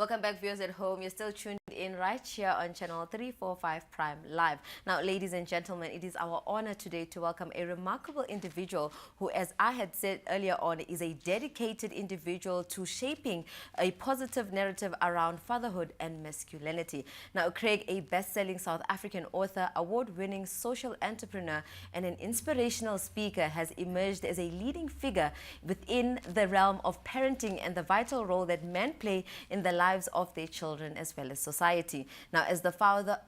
Welcome back, viewers at home. You're still tuned in right here on channel 345 Prime Live. Now, ladies and gentlemen, it is our honor today to welcome a remarkable individual who, as I had said earlier on, is a dedicated individual to shaping a positive narrative around fatherhood and masculinity. Now, Craig, a best-selling South African author, award-winning social entrepreneur, and an inspirational speaker, has emerged as a leading figure within the realm of parenting and the vital role that men play in the lives of their children as well as society. Now, as the founder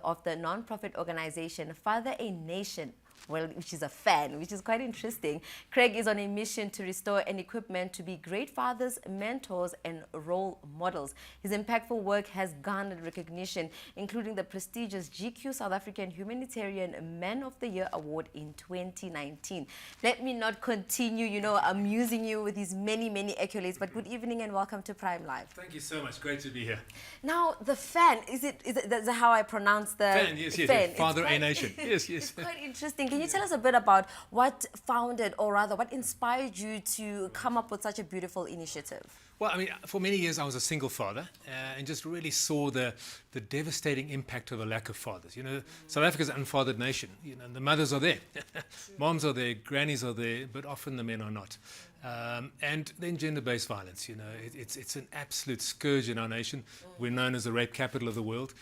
of the non-profit organization Father a Nation, well, which is a fan, which is quite interesting. Craig is on a mission to restore and equip men to be great fathers, mentors, and role models. His impactful work has garnered recognition, including the prestigious GQ South African Humanitarian Man of the Year Award in 2019. Let me not continue, amusing you with these many, many accolades, but good evening and welcome to Prime Live. Thank you so much. Great to be here. Now, the fan, is that how I pronounce the fan? Yes, fan. Father a Nation. Yes. It's quite interesting. Can you tell us a bit about what founded, or rather, what inspired you to come up with such a beautiful initiative? Well, I mean, for many years I was a single father and just really saw the devastating impact of a lack of fathers. South Africa's an unfathered nation. The mothers are there, moms are there, grannies are there, but often the men are not. And then gender-based violence, it's an absolute scourge in our nation. We're known as the rape capital of the world.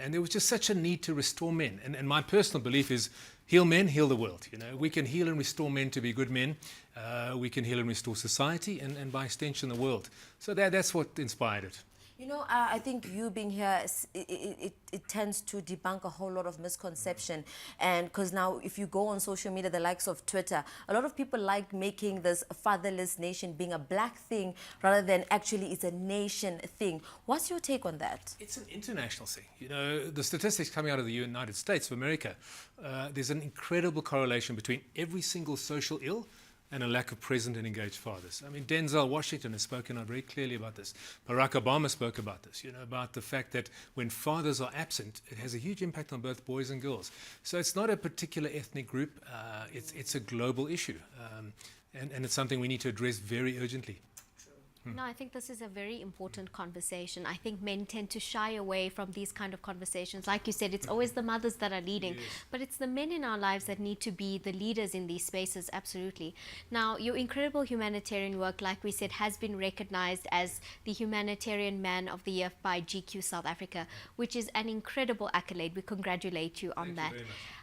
And there was just such a need to restore men. And my personal belief is, heal men, heal the world. We can heal and restore men to be good men. We can heal and restore society and by extension, the world. So that's what inspired it. I think you being here, it tends to debunk a whole lot of misconception. And because now if you go on social media, the likes of Twitter, a lot of people like making this fatherless nation being a black thing rather than actually it's a nation thing. What's your take on that? It's an international thing. The statistics coming out of the United States of America, there's an incredible correlation between every single social ill and a lack of present and engaged fathers. I mean, Denzel Washington has spoken out very clearly about this. Barack Obama spoke about this, about the fact that when fathers are absent, it has a huge impact on both boys and girls. So it's not a particular ethnic group, it's a global issue. And it's something we need to address very urgently. No, I think this is a very important conversation. I think men tend to shy away from these kind of conversations. Like you said, it's always the mothers that are leading, yes, but it's the men in our lives that need to be the leaders in these spaces, absolutely. Now, your incredible humanitarian work, like we said, has been recognized as the Humanitarian Man of the Year by GQ South Africa, which is an incredible accolade. We congratulate you on that.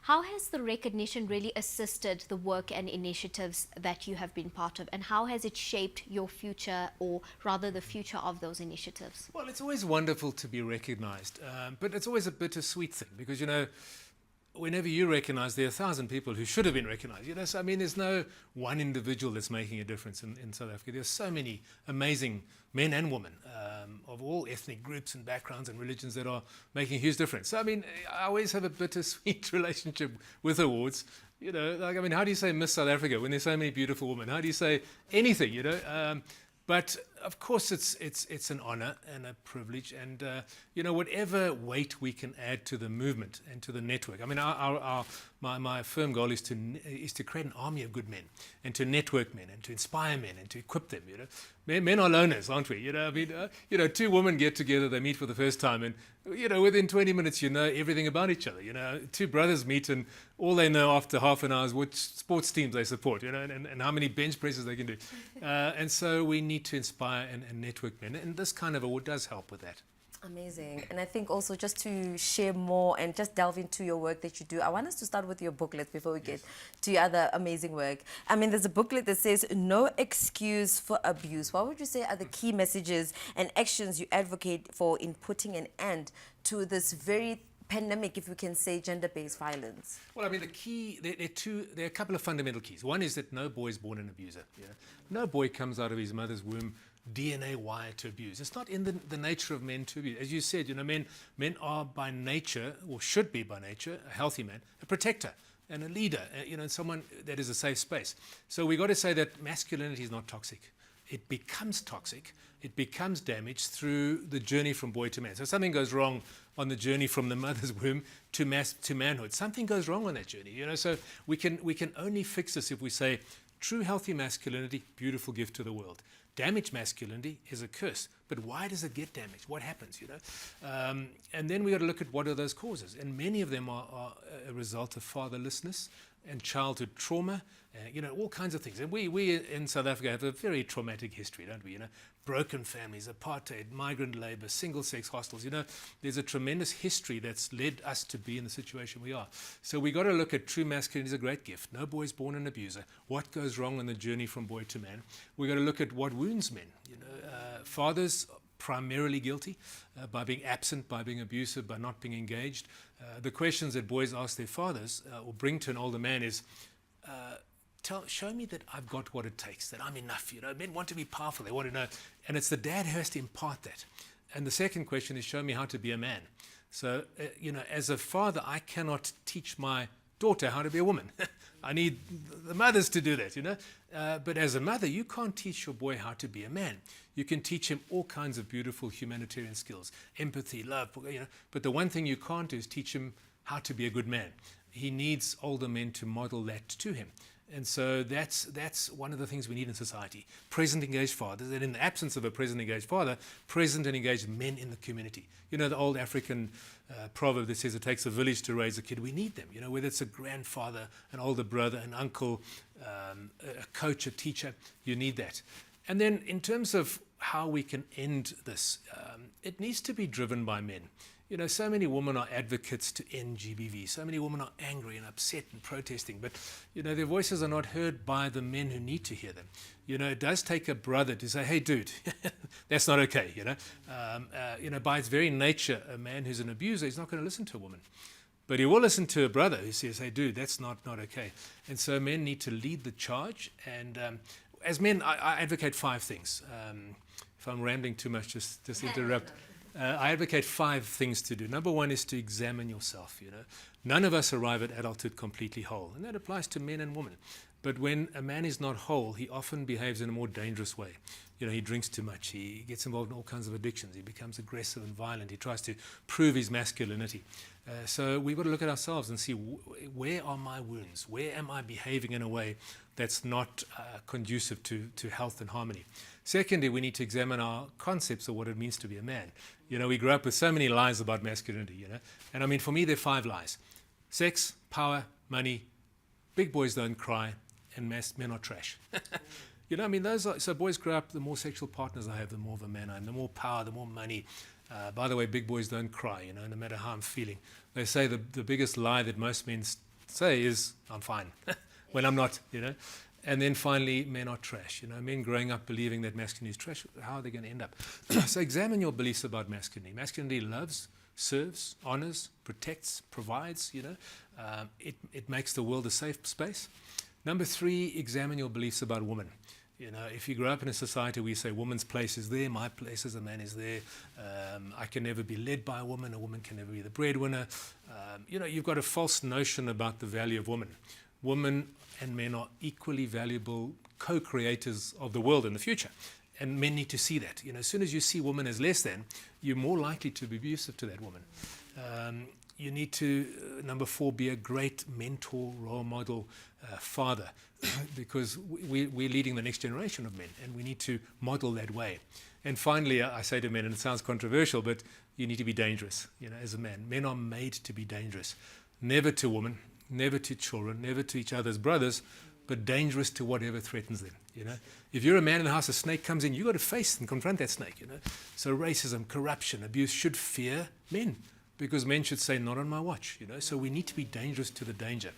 How has the recognition really assisted the work and initiatives that you have been part of, and how has it shaped your future, or rather the future of those initiatives? Well, it's always wonderful to be recognized, but it's always a bittersweet thing because, whenever you recognize, there are 1,000 people who should have been recognized. So, I mean, there's no one individual that's making a difference in South Africa. There's so many amazing men and women of all ethnic groups and backgrounds and religions that are making a huge difference. So, I mean, I always have a bittersweet relationship with awards. How do you say Miss South Africa when there's so many beautiful women? How do you say anything, But of course, it's an honor and a privilege, and whatever weight we can add to the movement and to the network. I mean, my firm goal is to create an army of good men, and to network men, and to inspire men, and to equip them. Men are loners, aren't we? Two women get together, they meet for the first time, and within 20 minutes you know everything about each other. Two brothers meet, and all they know after half an hour is which sports teams they support. And how many bench presses they can do. And so we need to inspire and network men, and this kind of award does help with that. Amazing. And I think also, just to share more and just delve into your work that you do, I want us to start with your booklet before we get to your other amazing work. I mean, there's a booklet that says "No Excuse for Abuse." What would you say are the key messages and actions you advocate for in putting an end to this very pandemic, if we can say, gender-based violence? Well, I mean, the key, there are a couple of fundamental keys. One is that no boy is born an abuser. No boy comes out of his mother's womb DNA wired to abuse. It's not in the nature of men to abuse. As you said, men are by nature, or should be by nature, a healthy man, a protector and a leader, and someone that is a safe space. So we got to say that masculinity is not toxic. It becomes toxic, it becomes damaged through the journey from boy to man. So something goes wrong on the journey from the mother's womb to manhood. Something goes wrong on that journey, So we can only fix this if we say, True healthy masculinity, beautiful gift to the world. Damaged masculinity is a curse. But why does it get damaged? What happens, And then we got to look at what are those causes. And many of them are a result of fatherlessness and childhood trauma, all kinds of things. And we in South Africa have a very traumatic history, don't we? Broken families, apartheid, migrant labor, single-sex hostels. There's a tremendous history that's led us to be in the situation we are. So we got to look at true masculinity as a great gift. No boy is born an abuser. What goes wrong on the journey from boy to man? We got to look at what wounds men. Fathers primarily guilty by being absent, by being abusive, by not being engaged. The questions that boys ask their fathers or bring to an older man is, show me that I've got what it takes, that I'm enough. Men want to be powerful. They want to know. And it's the dad who has to impart that. And the second question is, show me how to be a man. So, as a father, I cannot teach my daughter how to be a woman. I need the mothers to do that, But as a mother, you can't teach your boy how to be a man. You can teach him all kinds of beautiful humanitarian skills, empathy, love, But the one thing you can't do is teach him how to be a good man. He needs older men to model that to him. And so that's one of the things we need in society. Present engaged fathers, and in the absence of a present engaged father, present and engaged men in the community. The old African proverb that says it takes a village to raise a kid. We need them, whether it's a grandfather, an older brother, an uncle, a coach, a teacher, you need that. And then in terms of how we can end this, it needs to be driven by men. So many women are advocates to end GBV. So many women are angry and upset and protesting, but, their voices are not heard by the men who need to hear them. It does take a brother to say, hey, dude, that's not okay, By its very nature, a man who's an abuser is not going to listen to a woman. But he will listen to a brother who says, hey, dude, that's not okay. And so men need to lead the charge. And as men, I advocate 5 things. If I'm rambling too much, just interrupt. I advocate 5 things to do. Number 1 is to examine yourself. None of us arrive at adulthood completely whole, and that applies to men and women. But when a man is not whole, he often behaves in a more dangerous way. He drinks too much. He gets involved in all kinds of addictions. He becomes aggressive and violent. He tries to prove his masculinity. So we've got to look at ourselves and see where are my wounds? Where am I behaving in a way that's not conducive to health and harmony? Secondly, we need to examine our concepts of what it means to be a man. We grew up with so many lies about masculinity, And for me, there are 5 lies. Sex, power, money, big boys don't cry, and men are trash. So boys grow up, the more sexual partners I have, the more of a man I am, the more power, the more money. By the way, big boys don't cry, no matter how I'm feeling. They say the biggest lie that most men say is, I'm fine, when I'm not, And then finally, men are trash. Men growing up believing that masculinity is trash, how are they going to end up? So examine your beliefs about masculinity. Masculinity loves, serves, honors, protects, provides, It makes the world a safe space. Number 3, examine your beliefs about women. If you grow up in a society where you say woman's place is there, my place as a man is there, I can never be led by a woman can never be the breadwinner. You've got a false notion about the value of women. Women and men are equally valuable co-creators of the world in the future. And men need to see that. As soon as you see women as less than, you're more likely to be abusive to that woman. You need to, number 4, be a great mentor, role model, father, because we're leading the next generation of men, and we need to model that way. And finally, I say to men, and it sounds controversial, but you need to be dangerous, as a man. Men are made to be dangerous. Never to women, never to children, never to each other's brothers, but dangerous to whatever threatens them. If you're a man in the house, a snake comes in, you've got to face and confront that snake. So racism, corruption, abuse should fear men, because men should say, not on my watch. So we need to be dangerous to the danger.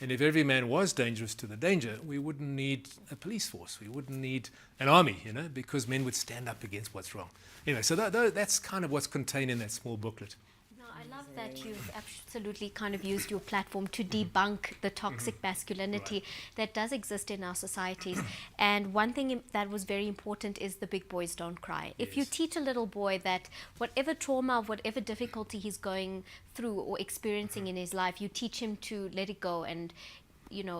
And if every man was dangerous to the danger, we wouldn't need a police force. We wouldn't need an army, because men would stand up against what's wrong. Anyway, so that's kind of what's contained in that small booklet. I love that you've absolutely kind of used your platform to debunk the toxic masculinity that does exist in our societies. And one thing that was very important is the big boys don't cry. If you teach a little boy that whatever trauma, whatever difficulty he's going through or experiencing in his life, you teach him to let it go and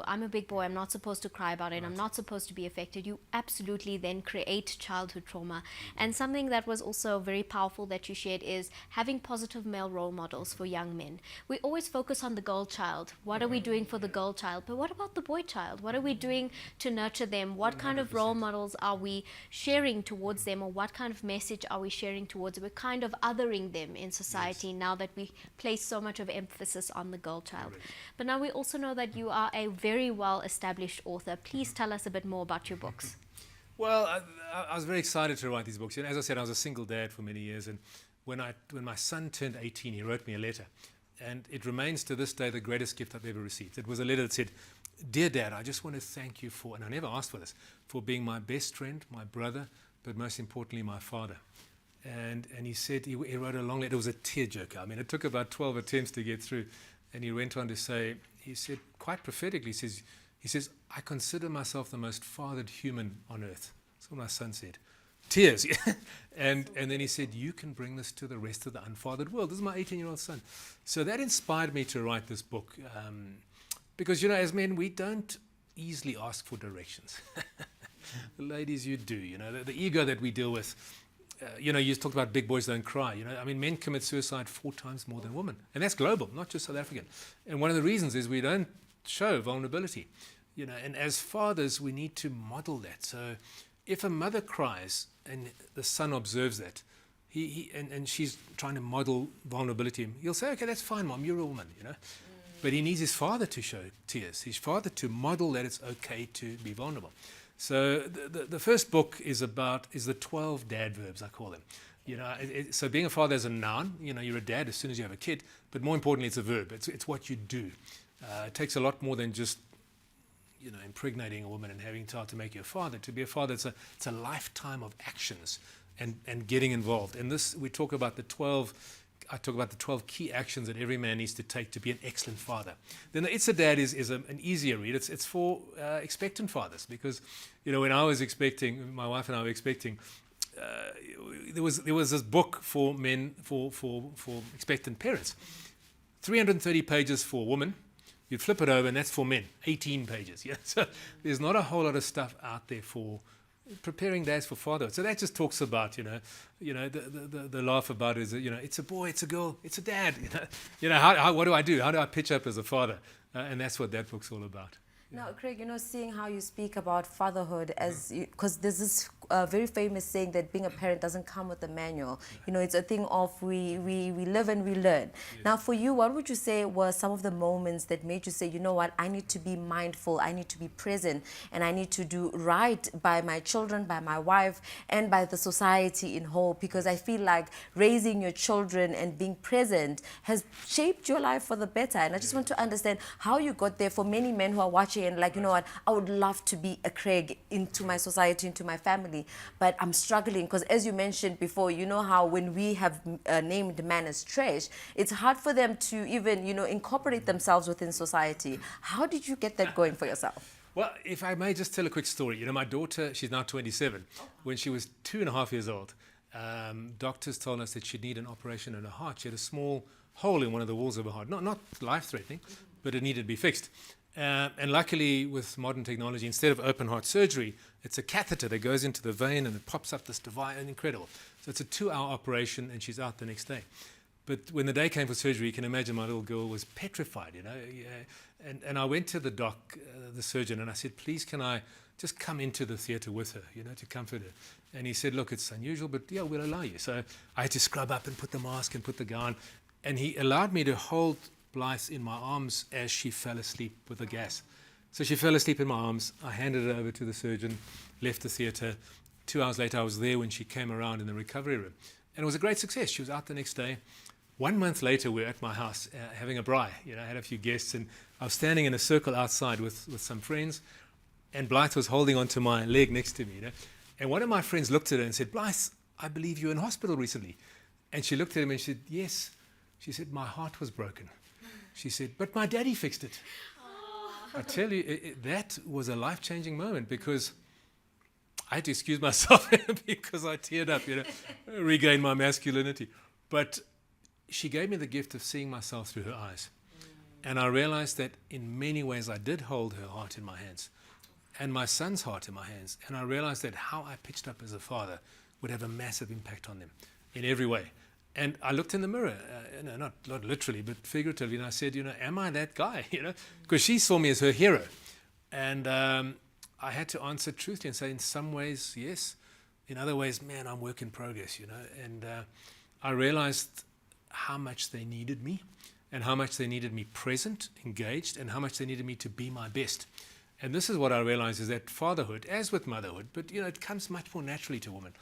I'm a big boy, I'm not supposed to cry about it, I'm not supposed to be affected, you absolutely then create childhood trauma. And something that was also very powerful that you shared is having positive male role models for young men. We always focus on the girl child. What are we doing for the girl child? But what about the boy child? What are we doing to nurture them? What kind of role models are we sharing towards them, or what kind of message are we sharing towards them? We're kind of othering them in society now that we place so much of emphasis on the girl child. But now we also know that you are a very well-established author. Please tell us a bit more about your books. Well, I was very excited to write these books. As I said, I was a single dad for many years, and when my son turned 18, he wrote me a letter, and it remains to this day the greatest gift I've ever received. It was a letter that said, "Dear Dad, I just want to thank you for," and I never asked for this, "for being my best friend, my brother, but most importantly, my father." And he said, he wrote a long letter. It was a tearjerker. I mean, it took about 12 attempts to get through. And he went on to say, he said quite prophetically, he says, "I consider myself the most fathered human on earth." That's what my son said. Tears. and then he said, "You can bring this to the rest of the unfathered world." This is my 18-year-old son. So that inspired me to write this book. Because, as men, we don't easily ask for directions. Ladies, you do. The ego that we deal with. You talked about big boys don't cry. Men commit suicide 4 times more than women. And that's global, not just South African. And one of the reasons is we don't show vulnerability. And as fathers, we need to model that. So if a mother cries and the son observes that, and she's trying to model vulnerability, he'll say, "Okay, that's fine, Mom, you're a woman, But he needs his father to show tears, his father to model that it's okay to be vulnerable. So the first book is the 12 dad verbs, I call them. So being a father is a noun. You're a dad as soon as you have a kid, but more importantly, it's a verb. It's what you do. It takes a lot more than just impregnating a woman and having a child to make you a father. To be a father, it's a lifetime of actions and getting involved. And I talk about the 12 key actions that every man needs to take to be an excellent father. Then the It's a Dad is an easier read. It's for expectant fathers, because when I was expecting, my wife and I were expecting, there was this book for men, for expectant parents. 330 pages for women. You'd flip it over and that's for men, 18 pages. So there's not a whole lot of stuff out there for preparing dads for fatherhood. So that just talks about, the laugh about it is, it's a boy, it's a girl, it's a dad. What do I do? How do I pitch up as a father? And that's what that book's all about. Now, Craig, seeing how you speak about fatherhood, because there's this very famous saying that being a parent doesn't come with a manual. It's a thing of we live and we learn. Yes. Now, for you, what would you say were some of the moments that made you say, you know what, I need to be mindful, I need to be present, and I need to do right by my children, by my wife, and by the society in whole? Because I feel like raising your children and being present has shaped your life for the better. And I just want to understand how you got there. For many men who are watching and like, you know what, I would love to be a Craig into my society, into my family, but I'm struggling because, as you mentioned before, you know how when we have named man as trash, it's hard for them to even, incorporate themselves within society. How did you get that going for yourself? Well, if I may just tell a quick story. My daughter, she's now 27. When she was 2.5 years old, doctors told us that she'd need an operation in her heart. She had a small hole in one of the walls of her heart. Not life-threatening, but it needed to be fixed. And luckily, with modern technology, instead of open heart surgery, it's a catheter that goes into the vein and it pops up this device, and incredible. So it's a 2-hour operation, and she's out the next day. But when the day came for surgery, you can imagine my little girl was petrified, And I went to the the surgeon, and I said, "Please, can I just come into the theatre with her, to comfort her?" And he said, "Look, it's unusual, but yeah, we'll allow you." So I had to scrub up and put the mask and put the gown, and he allowed me to hold Blythe in my arms as she fell asleep with the gas. So she fell asleep in my arms. I handed it over to the surgeon, left the theatre. 2 hours later, I was there when she came around in the recovery room. And it was a great success. She was out the next day. 1 month later, we were at my house having a braai. I had a few guests, and I was standing in a circle outside with some friends, and Blythe was holding onto my leg next to me. And one of my friends looked at her and said, "Blythe, I believe you were in hospital recently." And she looked at him and she said, "Yes." She said, "My heart was broken." She said, "But my daddy fixed it." Aww. I tell you, that was a life-changing moment, because I had to excuse myself because I teared up, regained my masculinity. But she gave me the gift of seeing myself through her eyes. And I realized that in many ways I did hold her heart in my hands and my son's heart in my hands. And I realized that how I pitched up as a father would have a massive impact on them in every way. And I looked in the mirror, not literally, but figuratively, and I said, am I that guy? Because she saw me as her hero. And I had to answer truthfully and say, in some ways, yes. In other ways, man, I'm work in progress, And I realized how much they needed me and how much they needed me present, engaged, and how much they needed me to be my best. And this is what I realized is that fatherhood, as with motherhood, but it comes much more naturally to women,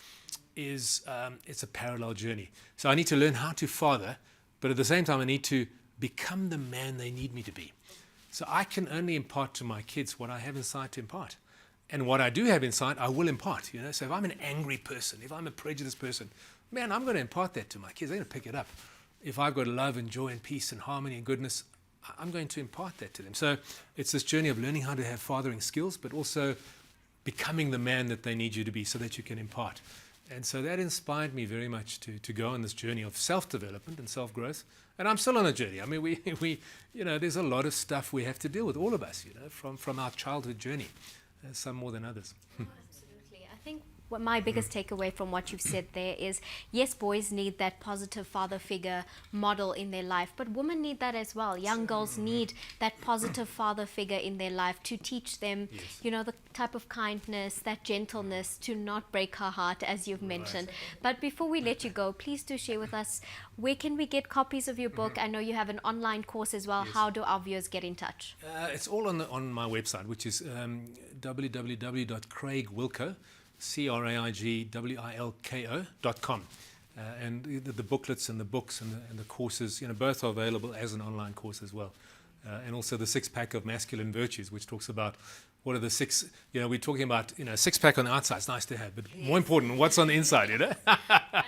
is it's a parallel journey. So I need to learn how to father, but at the same time I need to become the man they need me to be. So I can only impart to my kids what I have inside to impart. And what I do have inside, I will impart. So if I'm an angry person, if I'm a prejudiced person, man, I'm going to impart that to my kids. They're going to pick it up. If I've got love and joy and peace and harmony and goodness, I'm going to impart that to them. So it's this journey of learning how to have fathering skills, but also becoming the man that they need you to be so that you can impart. And so that inspired me very much to go on this journey of self-development and self-growth. And I'm still on a journey. I mean, we there's a lot of stuff we have to deal with, all of us, from our childhood journey, some more than others. Absolutely. I think what my biggest takeaway from what you've said there is, yes, boys need that positive father figure model in their life, but women need that as well. Young girls need that positive father figure in their life to teach them, the type of kindness, that gentleness, to not break her heart, as you've mentioned. But before we let you go, please do share with us, where can we get copies of your book? I know you have an online course as well. How do our viewers get in touch? It's all on my website, which is www.craigwilko.com. CRAIGWILKO.com. And the booklets and the books and the courses, both are available as an online course as well. And also the 6-pack of masculine virtues, which talks about what are the 6, we're talking about, 6-pack on the outside, it's nice to have, but more important, what's on the inside, I love